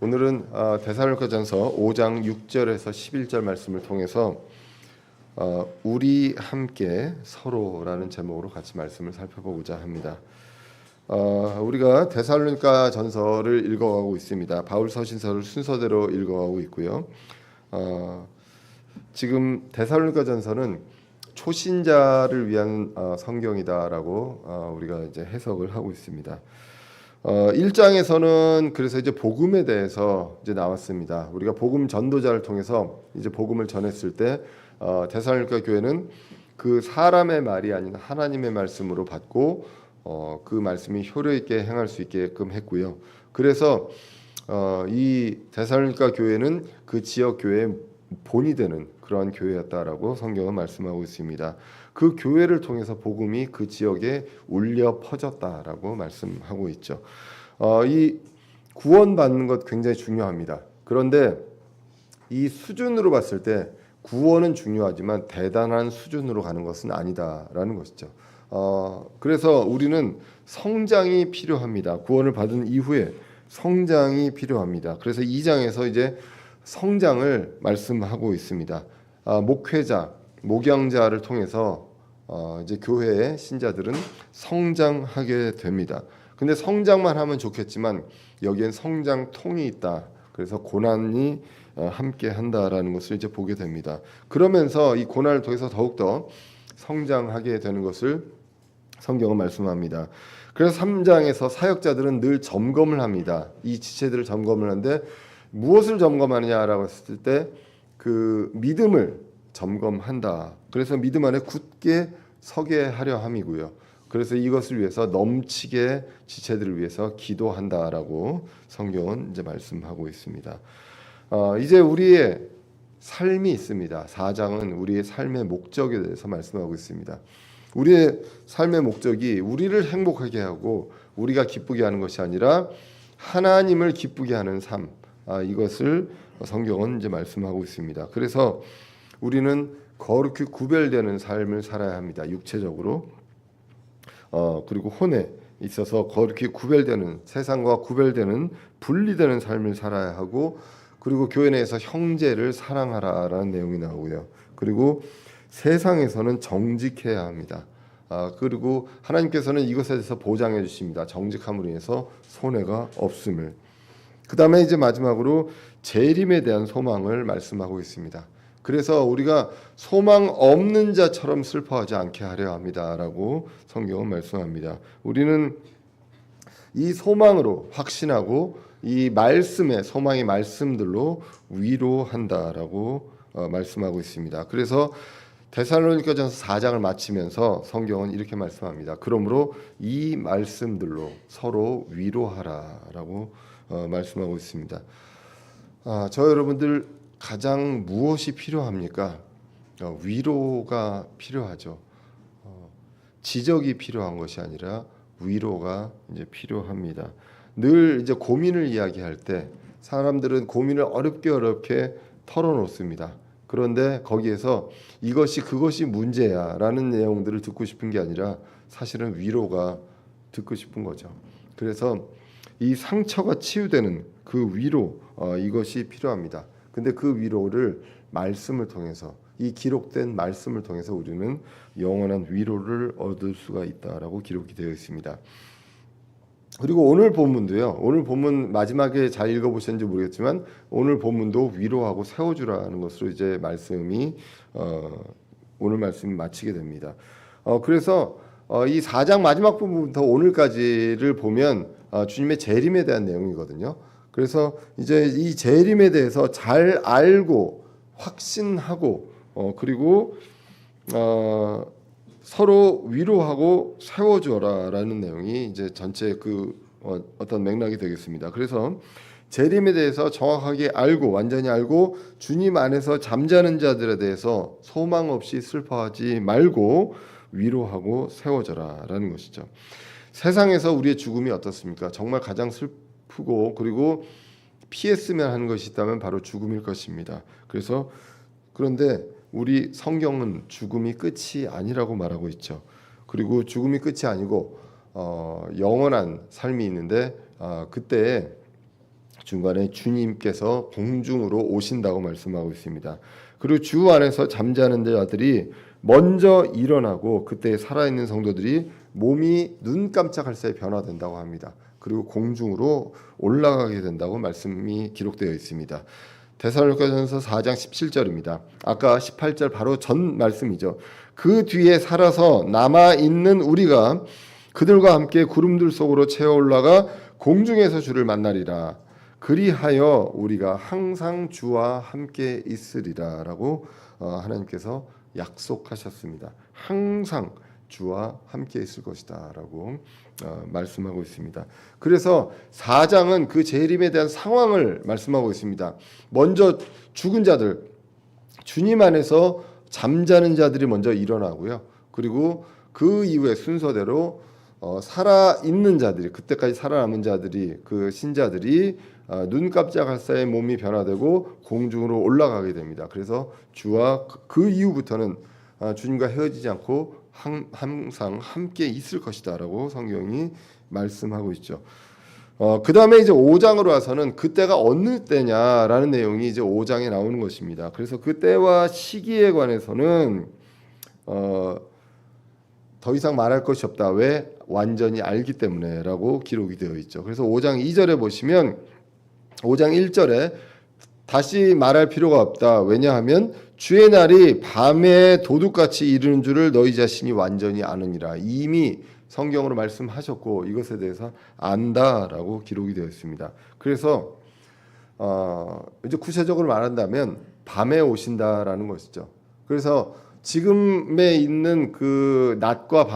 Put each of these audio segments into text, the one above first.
오늘은 데살로니가전서 5장 6절에서 11절 말씀을 통해서 우리 함께 서로라는 제목으로 같이 말씀을 살펴보고자 합니다. 우리가 데살로니가 전서를 읽어가고 있습니다. 바울 서신서를 순서대로 읽어가고 있고요. 지금 데살로니가 전서는 초신자를 위한 성경이다라고 우리가 이제 해석을 하고 있습니다. 1장에서는 그래서 이제 복음에 대해서 이제 나왔습니다. 우리가 복음 전도자를 통해서 이제 복음을 전했을 때 데살로니가 교회는 그 사람의 말이 아닌 하나님의 말씀으로 받고 그 말씀이 효력 있게 행할 수 있게끔 했고요. 그래서 이 데살로니가 교회는 그 지역 교회의 본이 되는 그러한 교회였다라고 성경은 말씀하고 있습니다. 그 교회를 통해서 복음이 그 지역에 울려 퍼졌다라고 말씀하고 있죠. 이 구원받는 것 굉장히 중요합니다. 그런데 이 수준으로 봤을 때 구원은 중요하지만 대단한 수준으로 가는 것은 아니다라는 것이죠. 그래서 우리는 성장이 필요합니다. 구원을 받은 이후에 성장이 필요합니다. 그래서 2장에서 이제 성장을 말씀하고 있습니다. 목회자, 목양자를 통해서 이제 교회의 신자들은 성장하게 됩니다. 근데 성장만 하면 좋겠지만 여기엔 성장통이 있다. 그래서 고난이 함께 한다라는 것을 이제 보게 됩니다. 그러면서 이 고난을 통해서 더욱더 성장하게 되는 것을 성경은 말씀합니다. 그래서 3장에서 사역자들은 늘 점검을 합니다. 이 지체들을 점검을 하는데 무엇을 점검하느냐라고 했을 때 그 믿음을 점검한다. 그래서 믿음 안에 굳게 서게 하려 함이고요. 그래서 이것을 위해서 넘치게 지체들을 위해서 기도한다라고 성경은 이제 말씀하고 있습니다. 이제 우리의 삶이 있습니다. 4장은 우리의 삶의 목적에 대해서 말씀하고 있습니다. 우리의 삶의 목적이 우리를 행복하게 하고 우리가 기쁘게 하는 것이 아니라 하나님을 기쁘게 하는 삶. 이것을 성경은 이제 말씀하고 있습니다. 그래서 우리는 거룩히 구별되는 삶을 살아야 합니다. 육체적으로 그리고 혼에 있어서 거룩히 구별되는 세상과 구별되는 분리되는 삶을 살아야 하고 그리고 교회 내에서 형제를 사랑하라라는 내용이 나오고요. 그리고 세상에서는 정직해야 합니다. 그리고 하나님께서는 이것에 대해서 보장해 주십니다. 정직함으로 인해서 손해가 없음을. 그 다음에 이제 마지막으로 재림에 대한 소망을 말씀하고 있습니다. 그래서 우리가 소망 없는 자처럼 슬퍼하지 않게 하려 합니다라고 성경은 말씀합니다. 우리는 이 소망으로 확신하고 이 말씀의 소망의 말씀들로 위로한다라고 말씀하고 있습니다. 그래서 데살로니가전서 4장을 마치면서 성경은 이렇게 말씀합니다. 그러므로 이 말씀들로 서로 위로하라라고 말씀하고 있습니다. 저 여러분들 가장 무엇이 필요합니까? 위로가 필요하죠. 지적이 필요한 것이 아니라 위로가 이제 필요합니다. 늘 이제 고민을 이야기할 때 사람들은 고민을 어렵게 털어놓습니다. 그런데 거기에서 이것이 그것이 문제야라는 내용들을 듣고 싶은 게 아니라 사실은 위로가 듣고 싶은 거죠. 그래서 이 상처가 치유되는 그 위로 이것이 필요합니다. 근데 그 위로를 말씀을 통해서 이 기록된 말씀을 통해서 우리는 영원한 위로를 얻을 수가 있다라고 기록이 되어 있습니다. 그리고 오늘 본문도요. 오늘 본문 마지막에 잘 읽어보셨는지 모르겠지만 오늘 본문도 위로하고 세워주라는 것으로 이제 말씀이 오늘 말씀이 마치게 됩니다. 그래서 이 4장 마지막 부분부터 오늘까지를 보면 주님의 재림에 대한 내용이거든요. 그래서 이제 이 재림에 대해서 잘 알고 확신하고 그리고 서로 위로하고 세워줘라라는 내용이 이제 전체 그 어떤 맥락이 되겠습니다. 그래서 재림에 대해서 정확하게 알고 완전히 알고 주님 안에서 잠자는 자들에 대해서 소망 없이 슬퍼하지 말고 위로하고 세워줘라라는 것이죠. 세상에서 우리의 죽음이 어떻습니까? 정말 가장 슬프고 그리고 피했으면 하는 것이 있다면 바로 죽음일 것입니다. 그런데 우리 성경은 죽음이 끝이 아니라고 말하고 있죠. 그리고 죽음이 끝이 아니고 영원한 삶이 있는데 그때 중간에 주님께서 공중으로 오신다고 말씀하고 있습니다. 그리고 주 안에서 잠자는 자들이 먼저 일어나고 그때 살아있는 성도들이 몸이 눈 깜짝할 사이 변화된다고 합니다. 그리고 공중으로 올라가게 된다고 말씀이 기록되어 있습니다. 데살로니가전서 4장 17절입니다. 아까 18절 바로 전 말씀이죠. 그 뒤에 살아서 남아 있는 우리가 그들과 함께 구름들 속으로 채워 올라가 공중에서 주를 만나리라. 그리하여 우리가 항상 주와 함께 있으리라라고 하나님께서 약속하셨습니다. 항상 주와 함께 있을 것이다라고 말씀하고 있습니다. 그래서 4장은 그 재림에 대한 상황을 말씀하고 있습니다. 먼저 죽은 자들, 주님 안에서 잠자는 자들이 먼저 일어나고요. 그리고 그 이후에 순서대로 살아있는 자들이, 그때까지 살아남은 자들이, 그 신자들이 눈 깜짝할 사이 몸이 변화되고 공중으로 올라가게 됩니다. 그래서 주와 그 이후부터는 주님과 헤어지지 않고 항상 함께 있을 것이다라고 성경이 말씀하고 있죠. 그 다음에 이제 5장으로 와서는 그때가 어느 때냐라는 내용이 이제 5장에 나오는 것입니다. 그래서 그 때와 시기에 관해서는 더 이상 말할 것이 없다. 왜? 완전히 알기 때문에라고 기록이 되어 있죠. 그래서 5장 2절에 보시면 5장 1절에 다시 말할 필요가 없다. 왜냐하면 주의 날이 밤에 도둑같이 이르는 줄을 너희 자신이 완전히 아느니라. 이미 성경으로 말씀하셨고 이것에 대해서 안다라고 기록이 되어 있습니다. 그래서 이제 구체적으로 말한다면 밤에 오신다라는 것이죠. 그래서 지금에 있는 그 낮과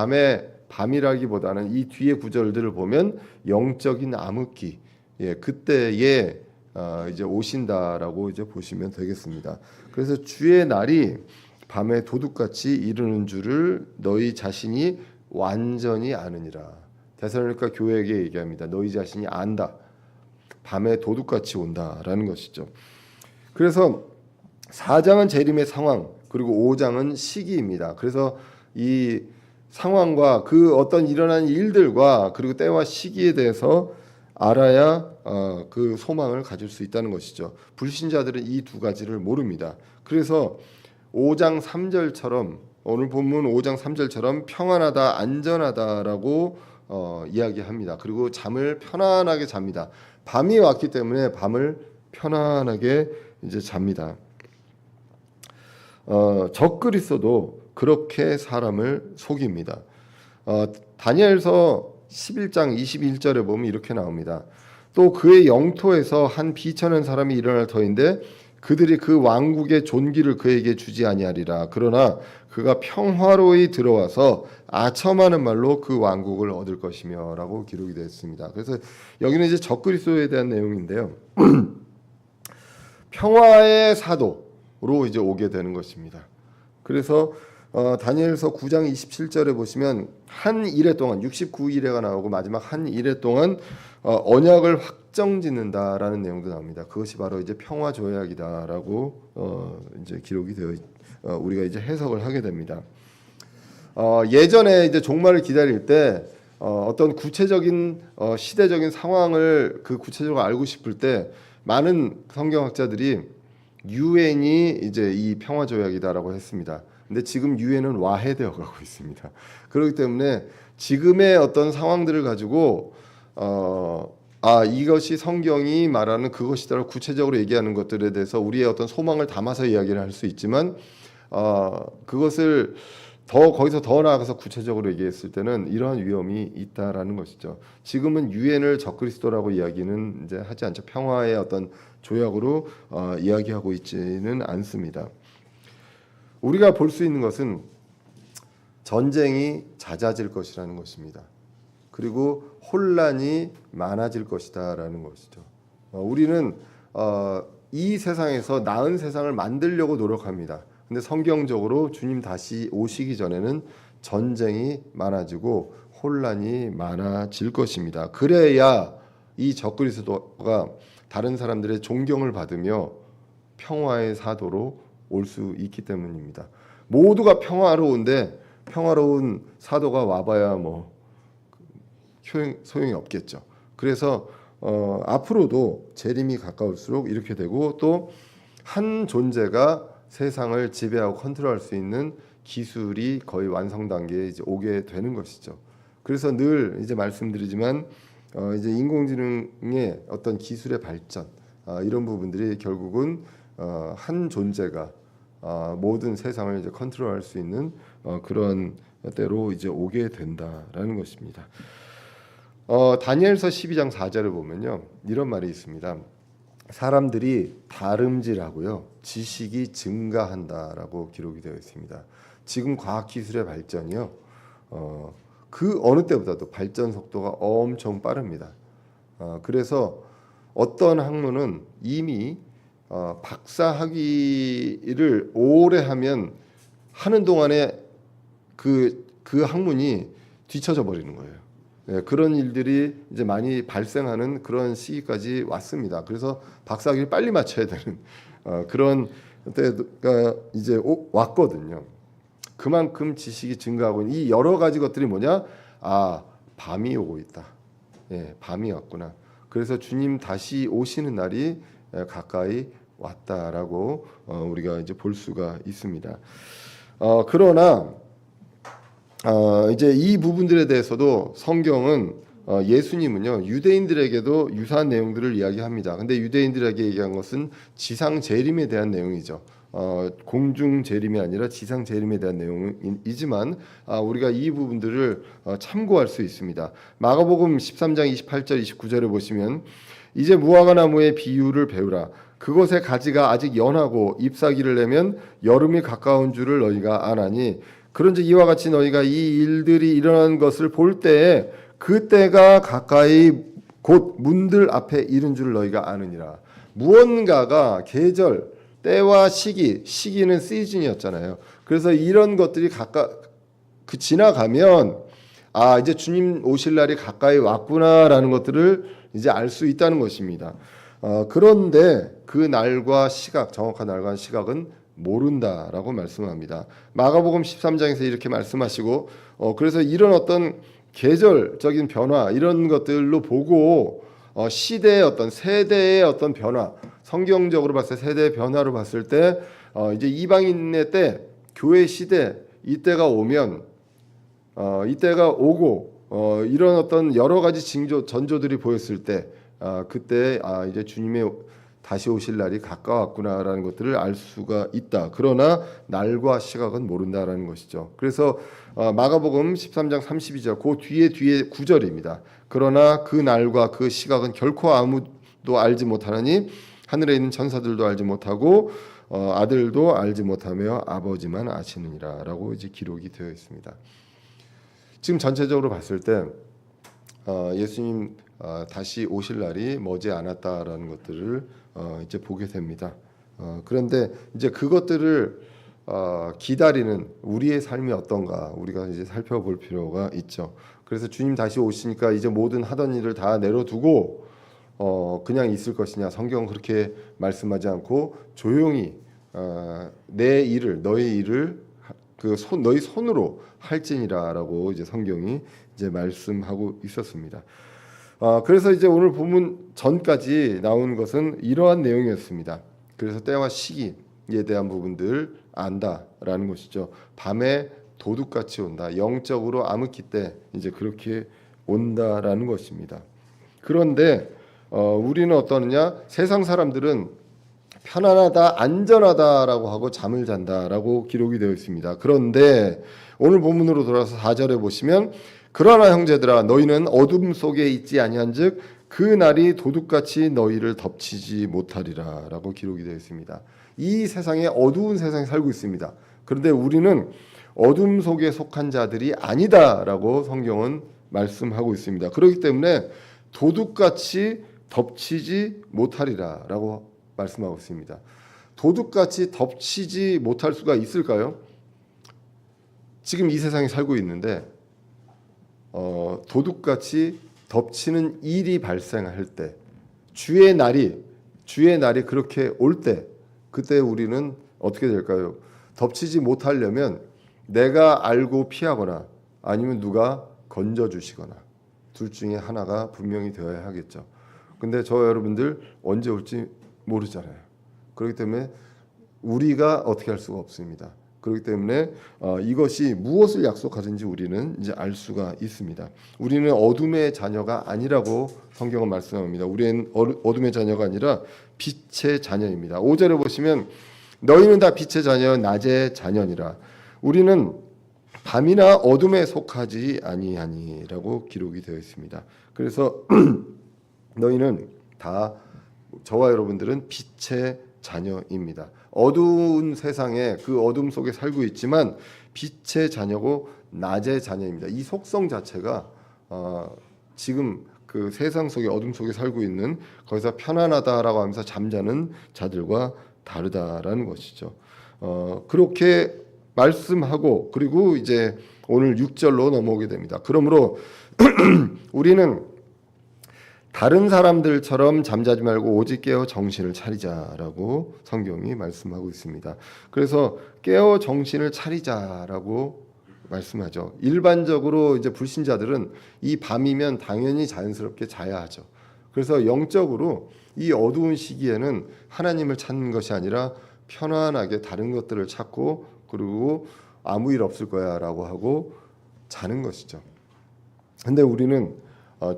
밤이라기보다는 이 뒤에 구절들을 보면 영적인 암흑기, 그때에 이제 오신다라고 이제 보시면 되겠습니다. 그래서 주의 날이 밤에 도둑같이 이르는 줄을 너희 자신이 완전히 아느니라. 데살로니가 교회에게 얘기합니다. 너희 자신이 안다. 밤에 도둑같이 온다라는 것이죠. 그래서 4장은 재림의 상황, 그리고 5장은 시기입니다. 그래서 이 상황과 그 어떤 일어난 일들과 그리고 때와 시기에 대해서 알아야 그 소망을 가질 수 있다는 것이죠. 불신자들은 이 두 가지를 모릅니다. 그래서 5장 3절처럼 오늘 본문 5장 3절처럼 평안하다, 안전하다라고 이야기합니다. 그리고 잠을 편안하게 잡니다. 밤이 왔기 때문에 밤을 편안하게 이제 잡니다. 적그리스도도 그렇게 사람을 속입니다. 다니엘서 11장 21절에 보면 이렇게 나옵니다. 또 그의 영토에서 한 비천한 사람이 일어날 터인데 그들이 그 왕국의 존귀를 그에게 주지 아니하리라. 그러나 그가 평화로이 들어와서 아첨하는 말로 그 왕국을 얻을 것이며라고 기록이 되어 있습니다. 그래서 여기는 이제 적그리스도에 대한 내용인데요. 평화의 사도로 이제 오게 되는 것입니다. 그래서 다니엘서 9장 27절에 보시면 한 일해 동안 69일에가 나오고 마지막 한 일해 동안 언약을 확정짓는다라는 내용도 나옵니다. 그것이 바로 이제 평화 조약이다라고 이제 기록이 되어 우리가 이제 해석을 하게 됩니다. 예전에 이제 종말을 기다릴 때 어떤 구체적인 시대적인 상황을 그 구체적으로 알고 싶을 때 많은 성경학자들이 유엔이 이제 이 평화 조약이다라고 했습니다. 근데 지금 유엔은 와해되어 가고 있습니다. 그렇기 때문에 지금의 어떤 상황들을 가지고 이것이 성경이 말하는 그것이다라고 구체적으로 얘기하는 것들에 대해서 우리의 어떤 소망을 담아서 이야기를 할 수 있지만 그것을 거기서 더 나아가서 구체적으로 얘기했을 때는 이러한 위험이 있다라는 것이죠. 지금은 유엔을 적그리스도라고 이야기는 이제 하지 않죠. 평화의 어떤 조약으로 이야기하고 있지는 않습니다. 우리가 볼 수 있는 것은 전쟁이 잦아질 것이라는 것입니다. 그리고 혼란이 많아질 것이다라는 것이죠. 우리는 이 세상에서 나은 세상을 만들려고 노력합니다. 근데 성경적으로 주님 다시 오시기 전에는 전쟁이 많아지고 혼란이 많아질 것입니다. 그래야 이 적그리스도가 다른 사람들의 존경을 받으며 평화의 사도로 올 수 있기 때문입니다. 모두가 평화로운데 평화로운 사도가 와봐야 뭐 소용이 없겠죠. 그래서 앞으로도 재림이 가까울수록 이렇게 되고 또 한 존재가 세상을 지배하고 컨트롤할 수 있는 기술이 거의 완성 단계에 이제 오게 되는 것이죠. 그래서 늘 이제 말씀드리지만 이제 인공지능의 어떤 기술의 발전 이런 부분들이 결국은 한 존재가 모든 세상을 이제 컨트롤할 수 있는 그런 때로 이제 오게 된다라는 것입니다. 다니엘서 12장 4절을 보면요 이런 말이 있습니다. 사람들이 다름질하고요 지식이 증가한다라고 기록이 되어 있습니다. 지금 과학기술의 발전이요 그 어느 때보다도 발전 속도가 엄청 빠릅니다. 그래서 어떤 학문은 이미 박사 학위를 오래 하는 동안에 그 학문이 뒤처져 버리는 거예요. 네, 그런 일들이 이제 많이 발생하는 그런 시기까지 왔습니다. 그래서 박사학위를 빨리 마쳐야 되는 그런 때가 이제 왔거든요. 그만큼 지식이 증가하고 이 여러 가지 것들이 뭐냐? 밤이 오고 있다. 예, 밤이 왔구나. 그래서 주님 다시 오시는 날이 가까이 왔다라고 우리가 이제 볼 수가 있습니다. 그러나 이제 이 부분들에 대해서도 성경은 예수님은요 유대인들에게도 유사한 내용들을 이야기합니다. 근데 유대인들에게 얘기한 것은 지상 재림에 대한 내용이죠. 공중 재림이 아니라 지상 재림에 대한 내용이지만 우리가 이 부분들을 참고할 수 있습니다. 마가복음 13장 28절 29절을 보시면 이제 무화과 나무의 비유를 배우라. 그것의 가지가 아직 연하고 잎사귀를 내면 여름이 가까운 줄을 너희가 아나니 그런즉 이와 같이 너희가 이 일들이 일어난 것을 볼 때에 그때가 가까이 곧 문들 앞에 이른 줄 너희가 아느니라. 무언가가 계절, 때와 시기는 시즌이었잖아요. 그래서 이런 것들이 지나가면 이제 주님 오실 날이 가까이 왔구나라는 것들을 이제 알 수 있다는 것입니다. 그런데 그 날과 시각, 정확한 날과 시각은 모른다라고 말씀합니다. 마가복음 13장에서 이렇게 말씀하시고 그래서 이런 어떤 계절적인 변화 이런 것들로 보고 시대의 어떤 세대의 어떤 변화 성경적으로 봤을 때 세대의 변화로 봤을 때 이제 이방인의 때 교회 시대 이때가 오면 이때가 오고 이런 어떤 여러 가지 전조들이 보였을 때 그때 이제 주님의 다시 오실 날이 가까웠구나라는 것들을 알 수가 있다. 그러나 날과 시각은 모른다라는 것이죠. 그래서 마가복음 13장 32절 그 뒤에 9절입니다. 그러나 그 날과 그 시각은 결코 아무도 알지 못하느니 하늘에 있는 천사들도 알지 못하고 아들도 알지 못하며 아버지만 아시느니라라고 이제 기록이 되어 있습니다. 지금 전체적으로 봤을 때 예수님 다시 오실 날이 머지 않았다라는 것들을 이제 보게 됩니다. 그런데 이제 그것들을 기다리는 우리의 삶이 어떤가 우리가 이제 살펴볼 필요가 있죠. 그래서 주님 다시 오시니까 이제 모든 하던 일을 다 내려두고 그냥 있을 것이냐? 성경은 그렇게 말씀하지 않고 조용히 내 일을 너의 일을 너희 손으로 할지니라라고 이제 성경이 이제 말씀하고 있었습니다. 그래서 이제 오늘 본문 전까지 나온 것은 이러한 내용이었습니다. 그래서 때와 시기에 대한 부분들 안다라는 것이죠. 밤에 도둑같이 온다. 영적으로 암흑기 때 이제 그렇게 온다라는 것입니다. 그런데 우리는 어떠느냐? 세상 사람들은 편안하다, 안전하다라고 하고 잠을 잔다라고 기록이 되어 있습니다. 그런데 오늘 본문으로 돌아서 4절에 보시면 그러나 형제들아 너희는 어둠 속에 있지 아니한즉 그 날이 도둑같이 너희를 덮치지 못하리라라고 기록이 되어 있습니다. 이 세상에 어두운 세상에 살고 있습니다. 그런데 우리는 어둠 속에 속한 자들이 아니다라고 성경은 말씀하고 있습니다. 그렇기 때문에 도둑같이 덮치지 못하리라라고 말씀하고 있습니다. 도둑같이 덮치지 못할 수가 있을까요? 지금 이 세상에 살고 있는데 도둑같이 덮치는 일이 발생할 때 주의 날이 그렇게 올 때 그때 우리는 어떻게 될까요? 덮치지 못하려면 내가 알고 피하거나 아니면 누가 건져주시거나 둘 중에 하나가 분명히 되어야 하겠죠. 근데 저 여러분들 언제 올지 모르잖아요. 그렇기 때문에 우리가 어떻게 할 수가 없습니다. 그렇기 때문에 이것이 무엇을 약속하든지 우리는 이제 알 수가 있습니다. 우리는 어둠의 자녀가 아니라고 성경은 말씀합니다. 우리는 어둠의 자녀가 아니라 빛의 자녀입니다. 5절에 보시면 너희는 다 빛의 자녀 낮의 자녀니라. 우리는 밤이나 어둠에 속하지 아니하니라고 기록이 되어 있습니다. 그래서 너희는 다 저와 여러분들은 빛의 자녀입니다. 어두운 세상에 그 어둠 속에 살고 있지만 빛의 자녀고 낮의 자녀입니다. 이 속성 자체가 지금 그 세상 속에 어둠 속에 살고 있는 거기서 편안하다라고 하면서 잠자는 자들과 다르다라는 것이죠. 그렇게 말씀하고 그리고 이제 오늘 6절로 넘어오게 됩니다. 그러므로 우리는 다른 사람들처럼 잠자지 말고 오직 깨어 정신을 차리자라고 성경이 말씀하고 있습니다. 그래서 깨어 정신을 차리자라고 말씀하죠. 일반적으로 이제 불신자들은 이 밤이면 당연히 자연스럽게 자야 하죠. 그래서 영적으로 이 어두운 시기에는 하나님을 찾는 것이 아니라 편안하게 다른 것들을 찾고 그리고 아무 일 없을 거야라고 하고 자는 것이죠. 근데 우리는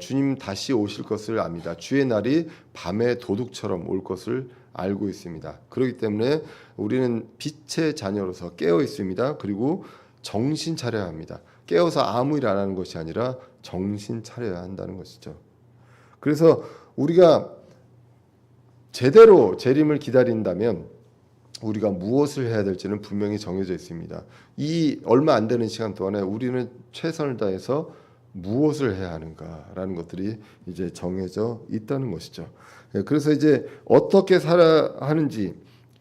주님 다시 오실 것을 압니다. 주의 날이 밤의 도둑처럼 올 것을 알고 있습니다. 그렇기 때문에 우리는 빛의 자녀로서 깨어 있습니다. 그리고 정신 차려야 합니다. 깨어서 아무 일 안 하는 것이 아니라 정신 차려야 한다는 것이죠. 그래서 우리가 제대로 재림을 기다린다면 우리가 무엇을 해야 될지는 분명히 정해져 있습니다. 이 얼마 안 되는 시간 동안에 우리는 최선을 다해서 무엇을 해야 하는가라는 것들이 이제 정해져 있다는 것이죠. 그래서 이제 어떻게 살아야 하는지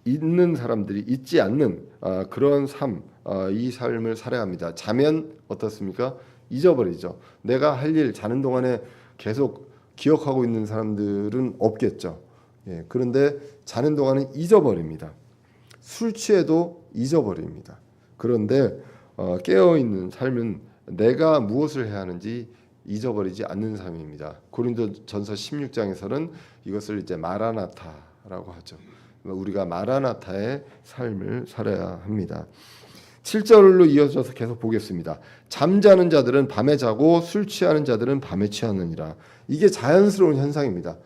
있는 사람들이 있지 않는 그런 삶, 이 삶을 살아야 합니다. 자면 어떻습니까? 잊어버리죠. 내가 할 일 자는 동안에 계속 기억하고 있는 사람들은 없겠죠. 그런데 자는 동안은 잊어버립니다. 술 취해도 잊어버립니다. 그런데 깨어 있는 삶은 내가 무엇을 해야 하는지 잊어버리지 않는 삶입니다. 고린도전서 16장에서는 이것을 이제 마라나타라고 하죠. 우리가 마라나타의 삶을 살아야 합니다. 7절로 이어져서 계속 보겠습니다. 잠자는 자들은 밤에 자고 술 취하는 자들은 밤에 취하느니라. 이게 자연스러운 현상입니다.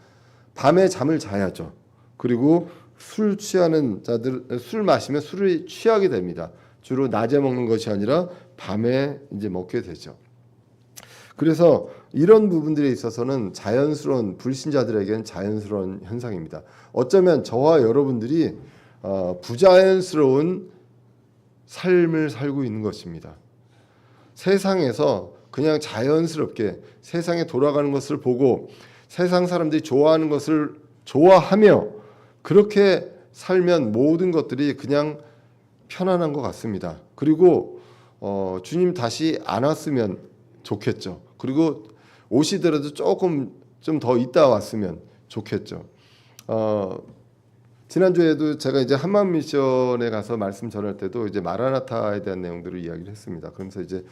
밤에 잠을 자야죠. 그리고 술 취하는 자들 술 마시면 술을 취하게 됩니다. 주로 낮에 먹는 것이 아니라 밤에 이제 먹게 되죠. 그래서 이런 부분들에 있어서는 자연스러운 불신자들에게는 자연스러운 현상입니다. 어쩌면 저와 여러분들이 부자연스러운 삶을 살고 있는 것입니다. 세상에서 그냥 자연스럽게 세상에 돌아가는 것을 보고 세상 사람들이 좋아하는 것을 좋아하며 그렇게 살면 모든 것들이 그냥 편안한 것 같습니다. 그리고 주님 다시 안 왔으면 좋겠죠. 그리고 오시더라도 조금 좀 더 있다 왔으면 좋겠죠. 지난주에도 제가 이제 한마음 미션에 가서 말씀 전할 때도 이제 마라나타에 대한 내용들을 이야기를 했습니다. 그러면서 이제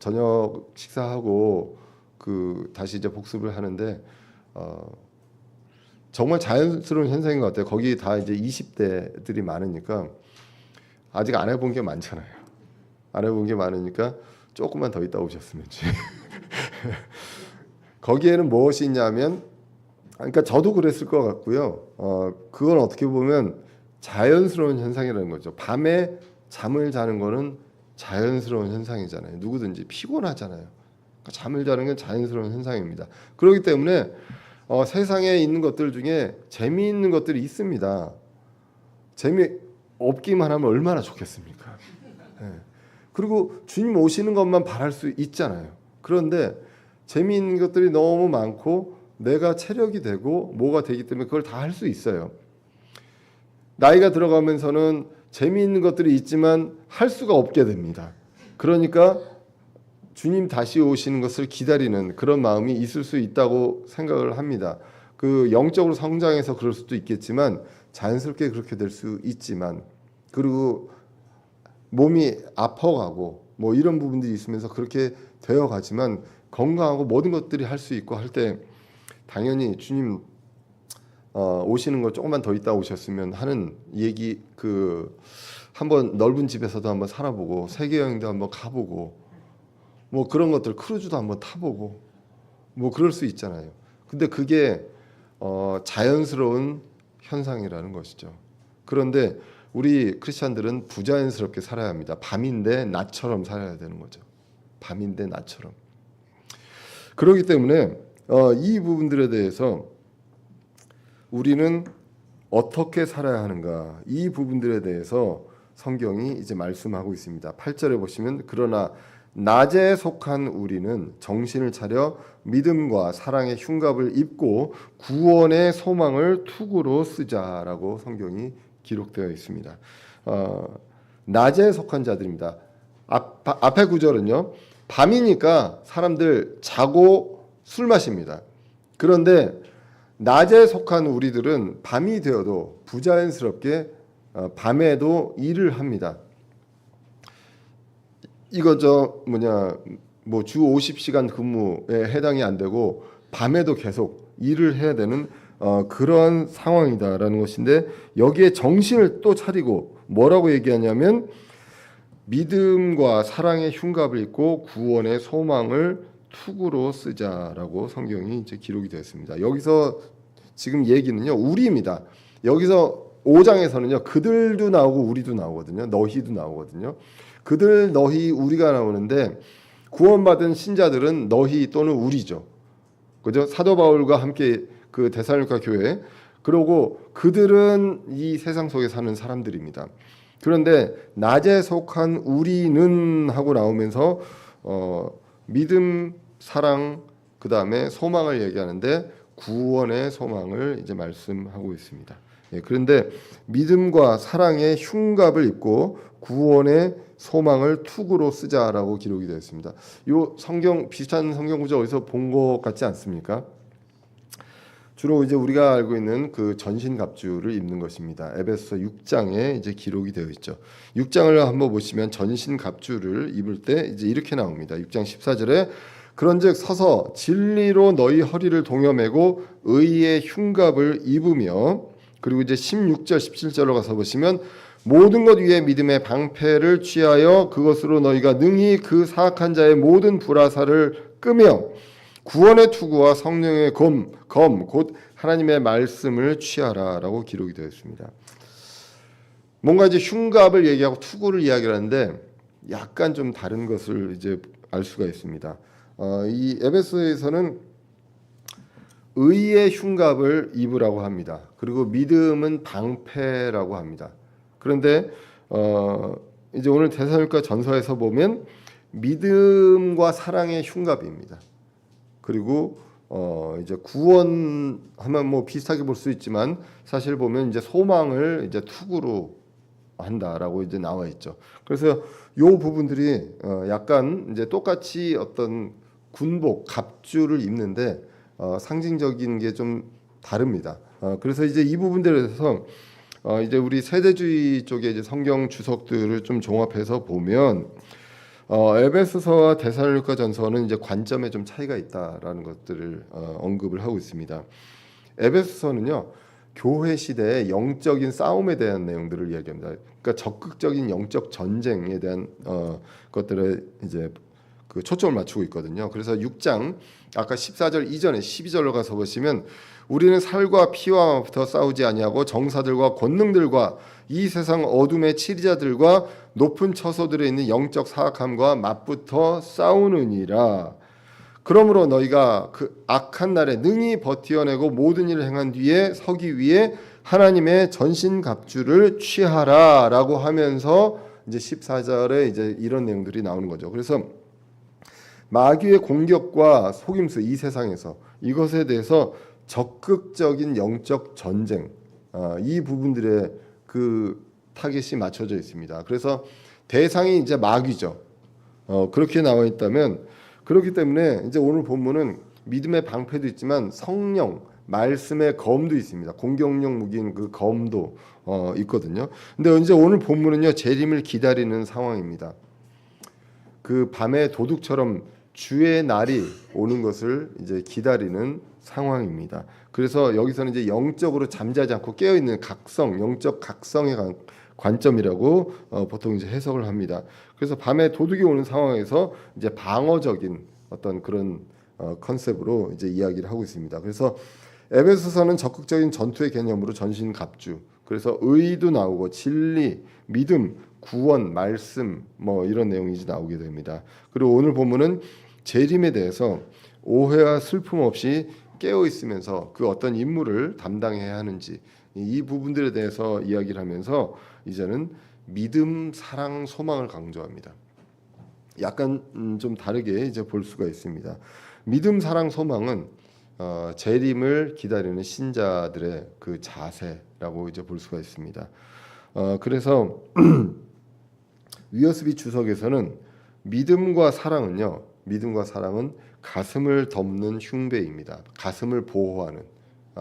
저녁 식사하고 그 다시 이제 복습을 하는데 정말 자연스러운 현상인 것 같아요. 거기 다 이제 20대들이 많으니까 아직 안 해본 게 많잖아요. 안 해본 게 많으니까 조금만 더 있다 오셨으면 거기에는 무엇이 있냐면 그러니까 저도 그랬을 것 같고요. 그건 어떻게 보면 자연스러운 현상이라는 거죠. 밤에 잠을 자는 거는 자연스러운 현상이잖아요. 누구든지 피곤하잖아요. 그러니까 잠을 자는 건 자연스러운 현상입니다. 그렇기 때문에 세상에 있는 것들 중에 재미있는 것들이 있습니다. 재미 없기만 하면 얼마나 좋겠습니까? 그리고 주님 오시는 것만 바랄 수 있잖아요. 그런데 재미있는 것들이 너무 많고 내가 체력이 되고 뭐가 되기 때문에 그걸 다 할 수 있어요. 나이가 들어가면서는 재미있는 것들이 있지만 할 수가 없게 됩니다. 그러니까 주님 다시 오시는 것을 기다리는 그런 마음이 있을 수 있다고 생각을 합니다. 그 영적으로 성장해서 그럴 수도 있겠지만 자연스럽게 그렇게 될 수 있지만 그리고 몸이 아파가고 뭐 이런 부분들이 있으면서 그렇게 되어 가지만 건강하고 모든 것들이 할 수 있고 할 때 당연히 주님 오시는 거 조금만 더 있다 오셨으면 하는 얘기 한번 넓은 집에서도 한번 살아보고 세계 여행도 한번 가보고 뭐 그런 것들 크루즈도 한번 타보고 뭐 그럴 수 있잖아요. 근데 그게 자연스러운 현상이라는 것이죠. 그런데 우리 크리스찬들은 부자연스럽게 살아야 합니다. 밤인데 낮처럼 살아야 되는 거죠. 밤인데 낮처럼. 그렇기 때문에 이 부분들에 대해서 우리는 어떻게 살아야 하는가, 이 부분들에 대해서 성경이 이제 말씀하고 있습니다. 8절에 보시면 그러나 낮에 속한 우리는 정신을 차려 믿음과 사랑의 흉갑을 입고 구원의 소망을 투구로 쓰자라고 성경이 기록되어 있습니다. 낮에 속한 자들입니다. 앞에 구절은요. 밤이니까 사람들 자고 술 마십니다. 그런데 낮에 속한 우리들은 밤이 되어도 부자연스럽게 밤에도 일을 합니다. 이거 주 50시간 근무에 해당이 안 되고 밤에도 계속 일을 해야 되는 그런 상황이다라는 것인데 여기에 정신을 또 차리고 뭐라고 얘기하냐면 믿음과 사랑의 흉갑을 입고 구원의 소망을 투구로 쓰자라고 성경이 이제 기록이 되었습니다. 여기서 지금 얘기는요 우리입니다. 여기서 5장에서는요 그들도 나오고 우리도 나오거든요. 너희도 나오거든요. 그들 너희 우리가 나오는데 구원받은 신자들은 너희 또는 우리죠. 그죠? 사도 바울과 함께 그 데살로니가 교회 그러고 그들은 이 세상 속에 사는 사람들입니다. 그런데 낮에 속한 우리는 하고 나오면서 믿음, 사랑, 그 다음에 소망을 얘기하는데 구원의 소망을 이제 말씀하고 있습니다. 그런데 믿음과 사랑의 흉갑을 입고 구원의 소망을 투구로 쓰자라고 기록이 되어 있습니다. 요 성경 비슷한 성경 구절 어디서 본 것 같지 않습니까? 주로 이제 우리가 알고 있는 그 전신갑주를 입는 것입니다. 에베소서 6장에 이제 기록이 되어 있죠. 6장을 한번 보시면 전신갑주를 입을 때 이제 이렇게 나옵니다. 6장 14절에 그런즉 서서 진리로 너희 허리를 동여매고 의의 흉갑을 입으며 그리고 이제 16절 17절로 가서 보시면 모든 것 위에 믿음의 방패를 취하여 그것으로 너희가 능히 그 사악한 자의 모든 불화살을 끄며 구원의 투구와 성령의 검 곧 하나님의 말씀을 취하라라고 기록이 되어 있습니다. 뭔가 이제 흉갑을 얘기하고 투구를 이야기를 하는데 약간 좀 다른 것을 이제 알 수가 있습니다. 이 에베소에서는 의의 흉갑을 입으라고 합니다. 그리고 믿음은 방패라고 합니다. 그런데 이제 오늘 데살로니가 전서에서 보면 믿음과 사랑의 흉갑입니다. 그리고 이제 구원하면 뭐 비슷하게 볼 수 있지만 사실 보면 이제 소망을 이제 투구로 한다라고 이제 나와 있죠. 그래서 요 부분들이 약간 이제 똑같이 어떤 군복 갑주를 입는데 상징적인 게 좀 다릅니다. 그래서 이제 이 부분들에 대해서 이제 우리 세대주의 쪽에 이제 성경 주석들을 좀 종합해서 보면 에베소서와 데살로니가 전서는 이제 관점에 좀 차이가 있다라는 것들을 언급을 하고 있습니다. 에베소서는요 교회 시대의 영적인 싸움에 대한 내용들을 이야기합니다. 그러니까 적극적인 영적 전쟁에 대한 것들에 이제 그 초점을 맞추고 있거든요. 그래서 6장 아까 14절 이전에 12절로 가서 보시면 우리는 살과 피와 부터 싸우지 아니하고 정사들과 권능들과 이 세상 어둠의 치리자들과 높은 처소들에 있는 영적 사악함과 맞붙어 싸우느니라. 그러므로 너희가 그 악한 날에 능히 버티어내고 모든 일을 행한 뒤에 서기 위해 하나님의 전신갑주를 취하라라고 하면서 이제 14절에 이제 이런 내용들이 나오는 거죠. 그래서 마귀의 공격과 속임수 이 세상에서 이것에 대해서 적극적인 영적 전쟁 이 부분들에 그 타겟이 맞춰져 있습니다. 그래서 대상이 이제 마귀죠. 그렇게 나와 있다면 그렇기 때문에 이제 오늘 본문은 믿음의 방패도 있지만 성령 말씀의 검도 있습니다. 공격용 무기인 그 검도 있거든요. 근데 이제 오늘 본문은요 재림을 기다리는 상황입니다. 그 밤에 도둑처럼 주의 날이 오는 것을 이제 기다리는 상황입니다. 그래서 여기서는 이제 영적으로 잠자지 않고 깨어 있는 각성, 영적 각성의 관점이라고 보통 이제 해석을 합니다. 그래서 밤에 도둑이 오는 상황에서 이제 방어적인 어떤 그런 컨셉으로 이제 이야기를 하고 있습니다. 그래서 에베소서는 적극적인 전투의 개념으로 전신갑주, 그래서 의도 나오고 진리, 믿음, 구원, 말씀 뭐 이런 내용이 이제 나오게 됩니다. 그리고 오늘 본문은 재림에 대해서 오해와 슬픔 없이 깨어 있으면서 그 어떤 임무를 담당해야 하는지 이 부분들에 대해서 이야기를 하면서 이제는 믿음, 사랑, 소망을 강조합니다. 약간 좀 다르게 이제 볼 수가 있습니다. 믿음, 사랑, 소망은 재림을 기다리는 신자들의 그 자세라고 이제 볼 수가 있습니다. 그래서 위어스비 주석에서는 믿음과 사랑은 가슴을 덮는 흉배입니다. 가슴을 보호하는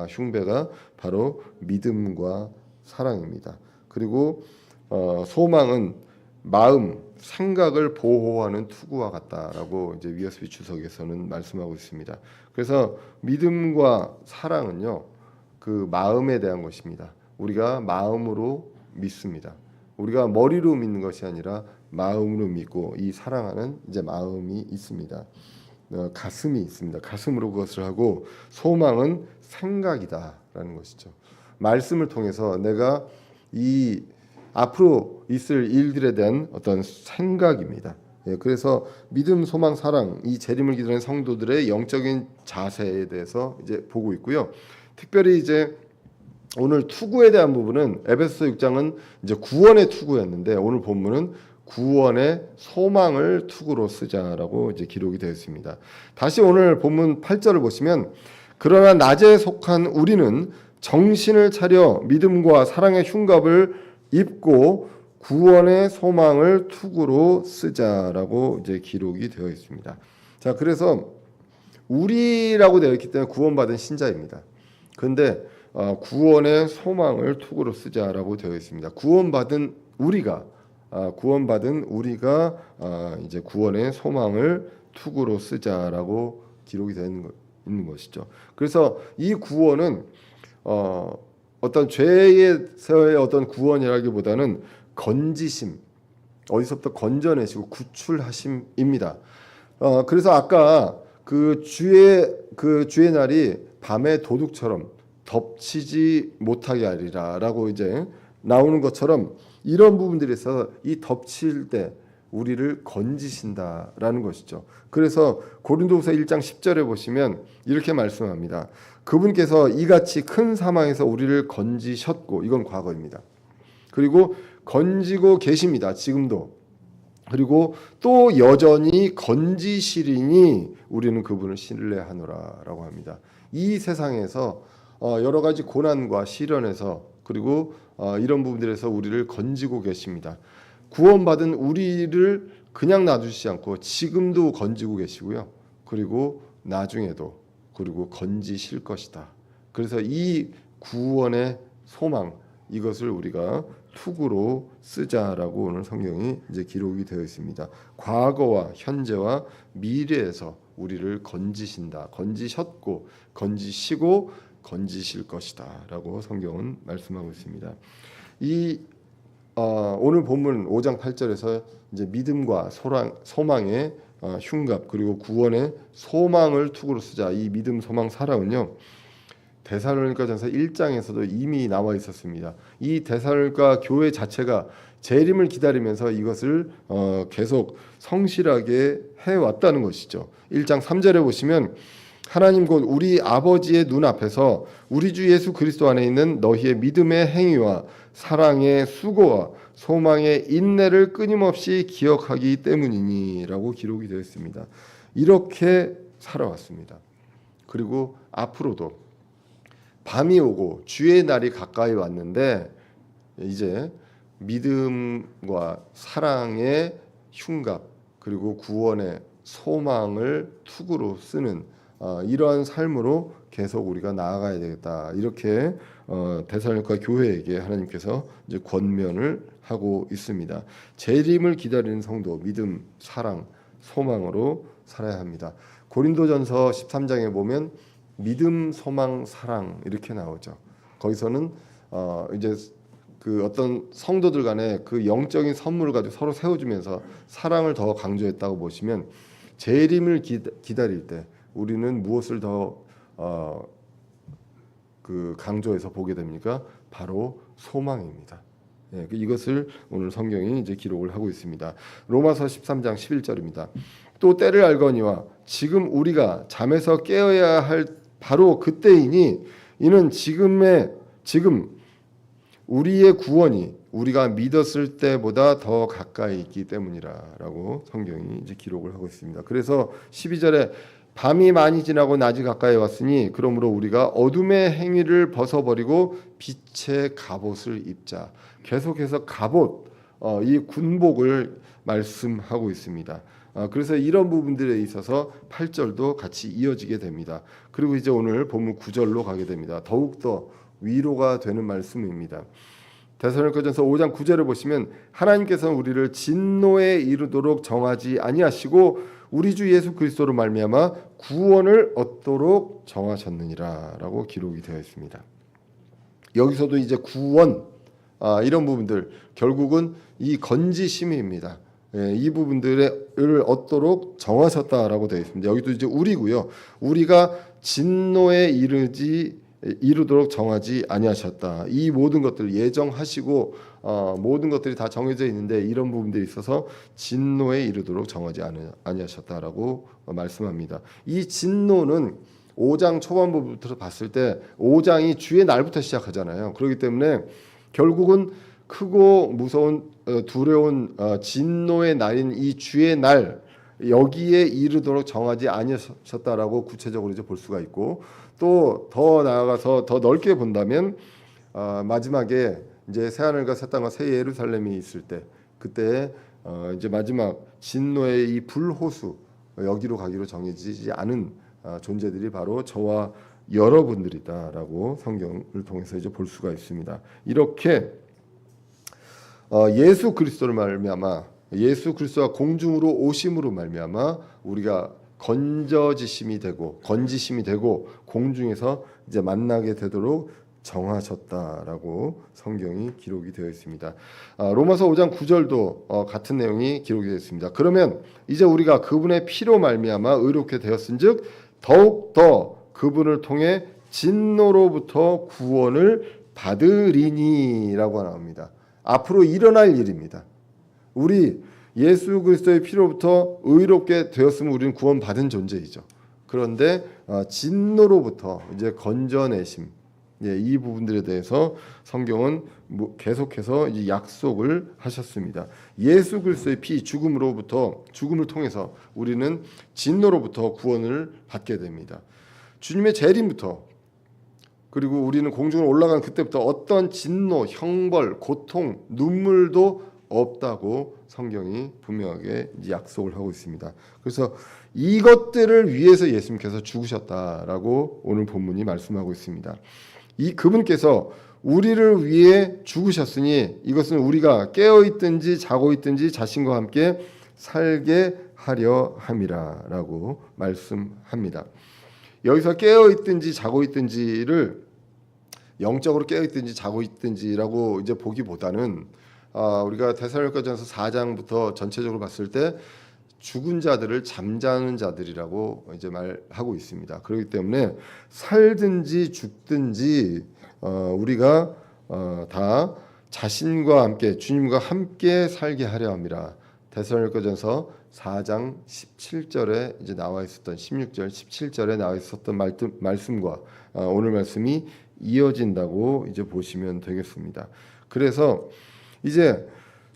흉배가 바로 믿음과 사랑입니다. 그리고 소망은 마음, 생각을 보호하는 투구와 같다라고 이제 위어스비 주석에서는 말씀하고 있습니다. 그래서 믿음과 사랑은요, 그 마음에 대한 것입니다. 우리가 마음으로 믿습니다. 우리가 머리로 믿는 것이 아니라 마음으로 믿고, 이 사랑하는 이제 마음이 있습니다. 가슴이 있습니다. 가슴으로 그것을 하고, 소망은 생각이다라는 것이죠. 말씀을 통해서 내가 이 앞으로 있을 일들에 대한 어떤 생각입니다. 그래서 믿음, 소망, 사랑, 이 재림을 기다리는 성도들의 영적인 자세에 대해서 이제 보고 있고요. 특별히 이제 오늘 투구에 대한 부분은 에베소서 6장은 이제 구원의 투구였는데, 오늘 본문은 구원의 소망을 투구로 쓰자라고 이제 기록이 되어 있습니다. 다시 오늘 본문 8절을 보시면, 그러나 낮에 속한 우리는 정신을 차려 믿음과 사랑의 흉갑을 입고 구원의 소망을 투구로 쓰자라고 이제 기록이 되어 있습니다. 자, 그래서 우리라고 되어 있기 때문에 구원받은 신자입니다. 그런데 구원의 소망을 투구로 쓰자라고 되어 있습니다. 구원받은 우리가 이제 구원의 소망을 투구로 쓰자라고 기록이 되어 있는 것이죠. 그래서 이 구원은 어떤 죄에서의 어떤 구원이라기보다는 건지심, 어디서부터 건져내시고 구출하심입니다. 그래서 아까 그 주의 날이 밤의 도둑처럼 덮치지 못하게 하리라라고 이제 나오는 것처럼, 이런 부분들에서 이 덮칠 때 우리를 건지신다라는 것이죠. 그래서 고린도후서 1장 10절에 보시면 이렇게 말씀합니다. 그분께서 이같이 큰 사망에서 우리를 건지셨고, 이건 과거입니다. 그리고 건지고 계십니다. 지금도. 그리고 또 여전히 건지시리니 우리는 그분을 신뢰하노라라고 합니다. 이 세상에서 여러 가지 고난과 시련에서, 그리고 이런 부분들에서 우리를 건지고 계십니다. 구원받은 우리를 그냥 놔두시지 않고 지금도 건지고 계시고요. 그리고 나중에도 그리고 건지실 것이다. 그래서 이 구원의 소망, 이것을 우리가 투구로 쓰자라고 오늘 성경이 이제 기록이 되어 있습니다. 과거와 현재와 미래에서 우리를 건지신다, 건지셨고, 건지시고, 건지실 것이다라고 성경은 말씀하고 있습니다. 이 오늘 본문 5장 8절에서 이제 믿음과 소망의 흉갑, 그리고 구원의 소망을 투구로 쓰자. 이 믿음, 소망, 사랑은요, 데살로니가전서 1장에서도 이미 나와 있었습니다. 이 데살로니가 교회 자체가 재림을 기다리면서 이것을 계속 성실하게 해왔다는 것이죠. 1장 3절에 보시면, 하나님 곧 우리 아버지의 눈앞에서 우리 주 예수 그리스도 안에 있는 너희의 믿음의 행위와 사랑의 수고와 소망의 인내를 끊임없이 기억하기 때문이니라고 기록이 되어 있습니다. 이렇게 살아왔습니다. 그리고 앞으로도 밤이 오고 주의 날이 가까이 왔는데, 이제 믿음과 사랑의 흉갑, 그리고 구원의 소망을 투구로 쓰는 이러한 삶으로 계속 우리가 나아가야 되겠다. 이렇게 데살로니가 교회에게 하나님께서 이제 권면을 하고 있습니다. 재림을 기다리는 성도, 믿음, 사랑, 소망으로 살아야 합니다. 고린도전서 13장에 보면 믿음, 소망, 사랑 이렇게 나오죠. 거기서는 이제 그 어떤 성도들 간에 그 영적인 선물을 가지고 서로 세워주면서 사랑을 더 강조했다고 보시면 재림을 기다릴 때 우리는 무엇을 더 그 강조해서 보게 됩니까? 바로 소망입니다. 예, 이것을 오늘 성경이 이제 기록을 하고 있습니다. 로마서 13장 11절입니다. 또 때를 알거니와 지금 우리가 잠에서 깨어야 할 바로 그때이니 이는 지금 우리의 구원이 우리가 믿었을 때보다 더 가까이 있기 때문이라라고 성경이 이제 기록을 하고 있습니다. 그래서 12절에 밤이 많이 지나고 낮이 가까이 왔으니 그러므로 우리가 어둠의 행위를 벗어버리고 빛의 갑옷을 입자. 계속해서 갑옷, 이 군복을 말씀하고 있습니다. 그래서 이런 부분들에 있어서 8절도 같이 이어지게 됩니다. 그리고 이제 오늘 본문 9절로 가게 됩니다. 더욱더 위로가 되는 말씀입니다. 데살로니가전서 5장 9절을 보시면 하나님께서는 우리를 진노에 이르도록 정하지 아니하시고 우리 주 예수 그리스도로 말미암아 구원을 얻도록 정하셨느니라라고 기록이 되어 있습니다. 여기서도 이제 구원 이런 부분들 결국은 이 건지심입니다. 예, 이 부분들을 얻도록 정하셨다라고 되어 있습니다. 여기도 이제 우리고요. 우리가 진노에 이르도록 정하지 아니하셨다. 이 모든 것들 예정하시고 모든 것들이 다 정해져 있는데 이런 부분들이 있어서 진노에 이르도록 정하지 아니하셨다라고 말씀합니다. 이 진노는 5장 초반부부터 봤을 때 5장이 주의 날부터 시작하잖아요. 그렇기 때문에 결국은 크고 무서운 두려운 진노의 날인 이 주의 날 여기에 이르도록 정하지 아니하셨다라고 구체적으로 이제 볼 수가 있고 또 더 나아가서 더 넓게 본다면 마지막에 이제 새 하늘과 새 땅과 새 예루살렘이 있을 때 그때 이제 마지막 진노의 이 불호수 여기로 가기로 정해지지 않은 존재들이 바로 저와 여러분들이다라고 성경을 통해서 이제 볼 수가 있습니다. 이렇게 예수 그리스도를 말미암아 예수 그리스도가 공중으로 오심으로 말미암아 우리가 건지심이 되고 공중에서 이제 만나게 되도록 정하셨다라고 성경이 기록이 되어 있습니다. 로마서 5장 9절도 같은 내용이 기록이 되어 있습니다. 그러면 이제 우리가 그분의 피로 말미암아 의롭게 되었은즉 더욱 더 그분을 통해 진노로부터 구원을 받으리니라고 나옵니다. 앞으로 일어날 일입니다. 우리 예수 그리스도의 피로부터 의롭게 되었으면 우리는 구원받은 존재이죠. 그런데 진노로부터 이제 건져내심, 이 부분들에 대해서 성경은 계속해서 이제 약속을 하셨습니다. 예수 그리스도의 피 죽음을 통해서 우리는 진노로부터 구원을 받게 됩니다. 주님의 재림부터 그리고 우리는 공중으로 올라간 그때부터 어떤 진노, 형벌, 고통, 눈물도 없다고 성경이 분명하게 약속을 하고 있습니다. 그래서 이것들을 위해서 예수님께서 죽으셨다라고 오늘 본문이 말씀하고 있습니다. 이 그분께서 우리를 위해 죽으셨으니 이것은 우리가 깨어 있든지 자고 있든지 자신과 함께 살게 하려 함이라라고 말씀합니다. 여기서 깨어 있든지 자고 있든지를 영적으로 깨어 있든지 자고 있든지라고 이제 보기보다는 우리가 데살로니가전서 4장부터 전체적으로 봤을 때 죽은 자들을 잠자는 자들이라고 이제 말하고 있습니다. 그렇기 때문에 살든지 죽든지 우리가 다 자신과 함께 주님과 함께 살게 하려 함이라. 데살로니가전서 4장 17절에 이제 나와 있었던 16절, 17절에 나와 있었던 말씀과 오늘 말씀이 이어진다고 이제 보시면 되겠습니다. 그래서 이제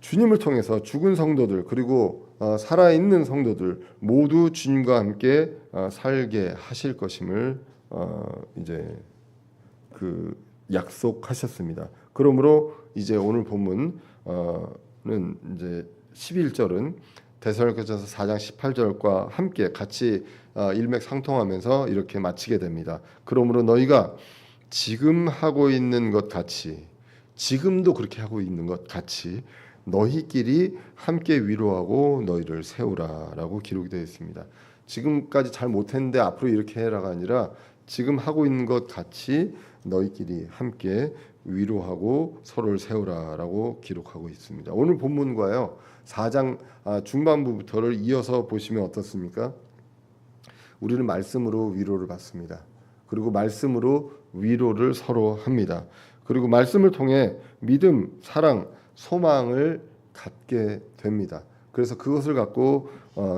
주님을 통해서 죽은 성도들 그리고 살아있는 성도들 모두 주님과 함께 살게 하실 것임을 이제 그 약속하셨습니다. 그러므로 이제 오늘 본문은 이제 11절은 데살로니가전서 4장 18절과 함께 같이 일맥상통하면서 이렇게 마치게 됩니다. 그러므로 너희가 지금 하고 있는 것 같이 지금도 그렇게 하고 있는 것 같이 너희끼리 함께 위로하고 너희를 세우라라고 기록이 되어 있습니다. 지금까지 잘 못했는데 앞으로 이렇게 해라가 아니라 지금 하고 있는 것 같이 너희끼리 함께 위로하고 서로를 세우라라고 기록하고 있습니다. 오늘 본문과요 4장 중반부부터를 이어서 보시면 어떻습니까? 우리는 말씀으로 위로를 받습니다. 그리고 말씀으로 위로를 서로 합니다. 그리고 말씀을 통해 믿음, 사랑, 소망을 갖게 됩니다. 그래서 그것을 갖고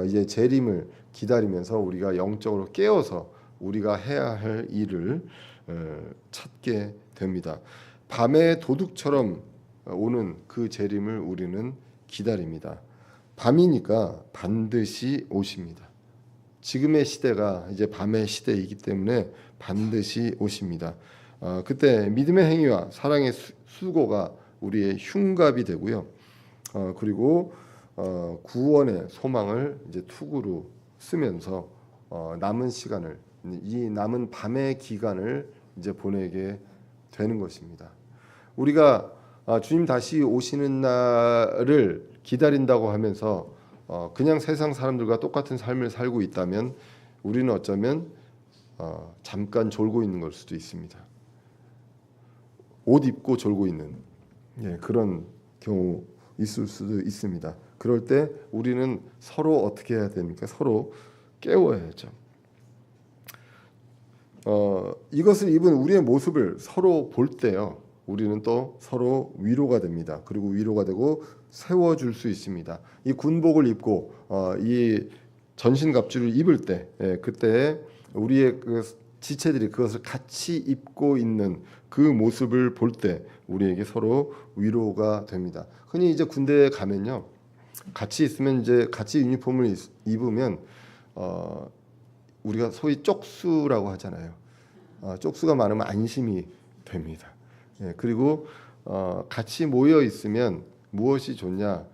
이제 재림을 기다리면서 우리가 영적으로 깨어서 우리가 해야 할 일을 찾게 됩니다. 밤의 도둑처럼 오는 그 재림을 우리는 기다립니다. 밤이니까 반드시 오십니다. 지금의 시대가 이제 밤의 시대이기 때문에 반드시 오십니다. 그때 믿음의 행위와 사랑의 수고가 우리의 흉갑이 되고요. 그리고 구원의 소망을 이제 투구로 쓰면서 남은 시간을 이 남은 밤의 기간을 이제 보내게 되는 것입니다. 우리가 주님 다시 오시는 날을 기다린다고 하면서 그냥 세상 사람들과 똑같은 삶을 살고 있다면 우리는 어쩌면 잠깐 졸고 있는 걸 수도 있습니다. 옷 입고 졸고 있는 그런 경우 있을 수도 있습니다. 그럴 때 우리는 서로 어떻게 해야 됩니까? 서로 깨워야죠. 이것을 입은 우리의 모습을 서로 볼 때요, 우리는 또 서로 위로가 됩니다. 그리고 위로가 되고 세워줄 수 있습니다. 이 군복을 입고 이 전신갑주를 입을 때, 그때 우리의 그 지체들이 그것을 같이 입고 있는 그 모습을 볼 때 우리에게 서로 위로가 됩니다. 흔히 이제 군대에 가면요, 같이 있으면 이제 같이 유니폼을 입으면 우리가 소위 쪽수라고 하잖아요. 쪽수가 많으면 안심이 됩니다. 그리고 같이 모여 있으면 무엇이 좋냐?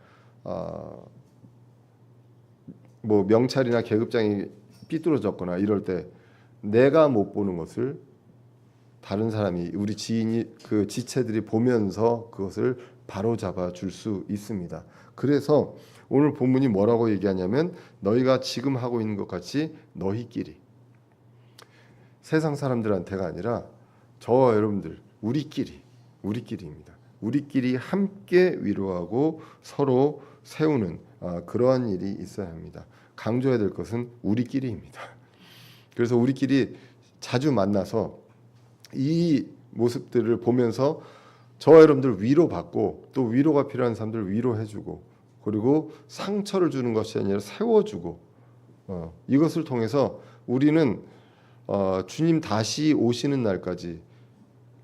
뭐 명찰이나 계급장이 삐뚤어졌거나 이럴 때 내가 못 보는 것을 다른 사람이, 우리 지인이, 그 지체들이 보면서 그것을 바로 잡아 줄 수 있습니다. 그래서 오늘 본문이 뭐라고 얘기하냐면 너희가 지금 하고 있는 것 같이 너희끼리, 세상 사람들한테가 아니라 저와 여러분들 우리끼리입니다. 우리끼리 함께 위로하고 서로 세우는 그러한 일이 있어야 합니다. 강조해야 될 것은 우리끼리입니다. 그래서 우리끼리 자주 만나서 이 모습들을 보면서 저와 여러분들 위로받고 또 위로가 필요한 사람들 위로해주고 그리고 상처를 주는 것이 아니라 세워주고 이것을 통해서 우리는 주님 다시 오시는 날까지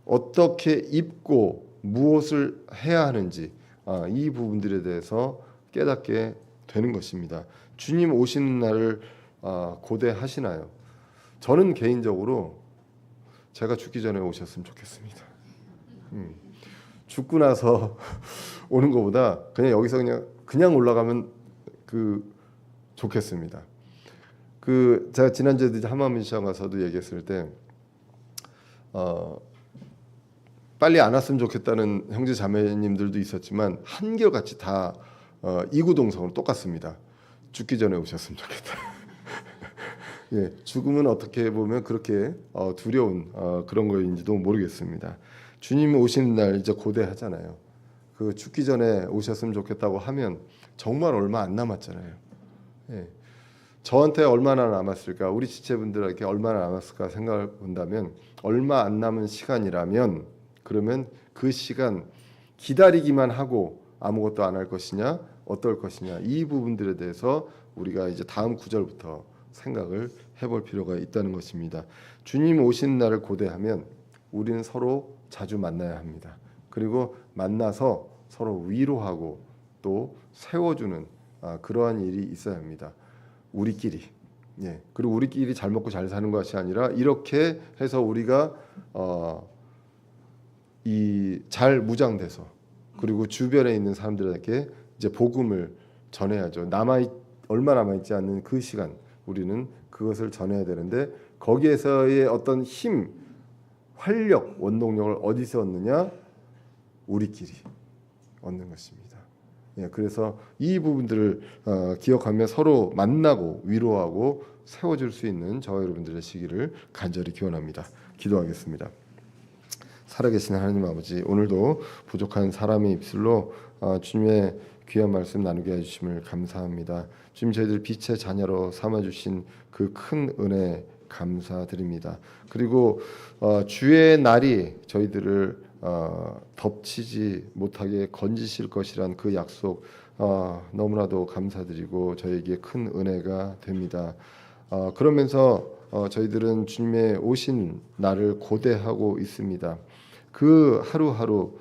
어떻게 입고 무엇을 해야 하는지 이 부분들에 대해서 깨닫게 되는 것입니다. 주님 오시는 날을 고대하시나요? 저는 개인적으로 제가 죽기 전에 오셨으면 좋겠습니다. 죽고 나서 오는 것보다 그냥 여기서 그냥 올라가면 좋겠습니다. 제가 지난주에 한마음 시장 가서도 얘기했을 때 빨리 안 왔으면 좋겠다는 형제 자매님들도 있었지만 한결같이 다 이구동성으로 똑같습니다. 죽기 전에 오셨으면 좋겠다. 예, 죽음은 어떻게 보면 그렇게 두려운 그런 거인지도 모르겠습니다. 주님 오시는 날 이제 고대하잖아요. 그 죽기 전에 오셨으면 좋겠다고 하면 정말 얼마 안 남았잖아요. 예. 저한테 얼마나 남았을까, 우리 지체분들에게 얼마나 남았을까 생각을 본다면 얼마 안 남은 시간이라면 그러면 그 시간 기다리기만 하고 아무것도 안 할 것이냐 어떨 것이냐, 이 부분들에 대해서 우리가 이제 다음 구절부터 생각을 해볼 필요가 있다는 것입니다. 주님 오시는 날을 고대하면 우리는 서로 자주 만나야 합니다. 그리고 만나서 서로 위로하고 또 세워주는 그러한 일이 있어야 합니다. 우리끼리. 그리고 우리끼리 잘 먹고 잘 사는 것이 아니라 이렇게 해서 우리가 잘 무장돼서 그리고 주변에 있는 사람들에게 이제 복음을 전해야죠. 얼마 남아있지 않는 그 시간 우리는 그것을 전해야 되는데 거기에서의 어떤 힘, 활력, 원동력을 어디서 얻느냐? 우리끼리 얻는 것입니다. 예, 그래서 이 부분들을 기억하며 서로 만나고 위로하고 세워줄 수 있는 저와 여러분들의 시기를 간절히 기원합니다. 기도하겠습니다. 살아계신 하나님 아버지, 오늘도 부족한 사람의 입술로 주님의 귀한 말씀 나누게 해주심을 감사합니다. 주님, 저희들 빛의 자녀로 삼아주신 그 큰 은혜 감사드립니다. 그리고 주의 날이 저희들을 덮치지 못하게 건지실 것이란 그 약속 너무나도 감사드리고 저에게 큰 은혜가 됩니다. 그러면서 저희들은 주님의 오신 날을 고대하고 있습니다. 그 하루하루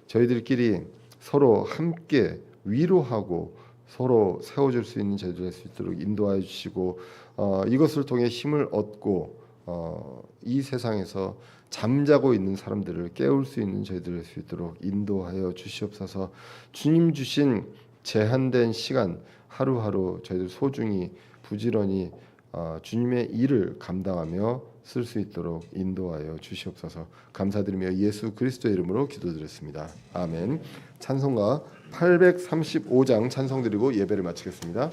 저희들끼리 서로 함께 위로하고 서로 세워줄 수 있는 저희들 될 수 있도록 인도하여 주시고 이것을 통해 힘을 얻고 이 세상에서 잠자고 있는 사람들을 깨울 수 있는 저희들 될 수 있도록 인도하여 주시옵소서. 주님 주신 제한된 시간 하루하루 저희들 소중히 부지런히 주님의 일을 감당하며 쓸 수 있도록 인도하여 주시옵소서. 감사드리며 예수 그리스도의 이름으로 기도드렸습니다. 아멘. 찬송가 835장 찬송드리고 예배를 마치겠습니다.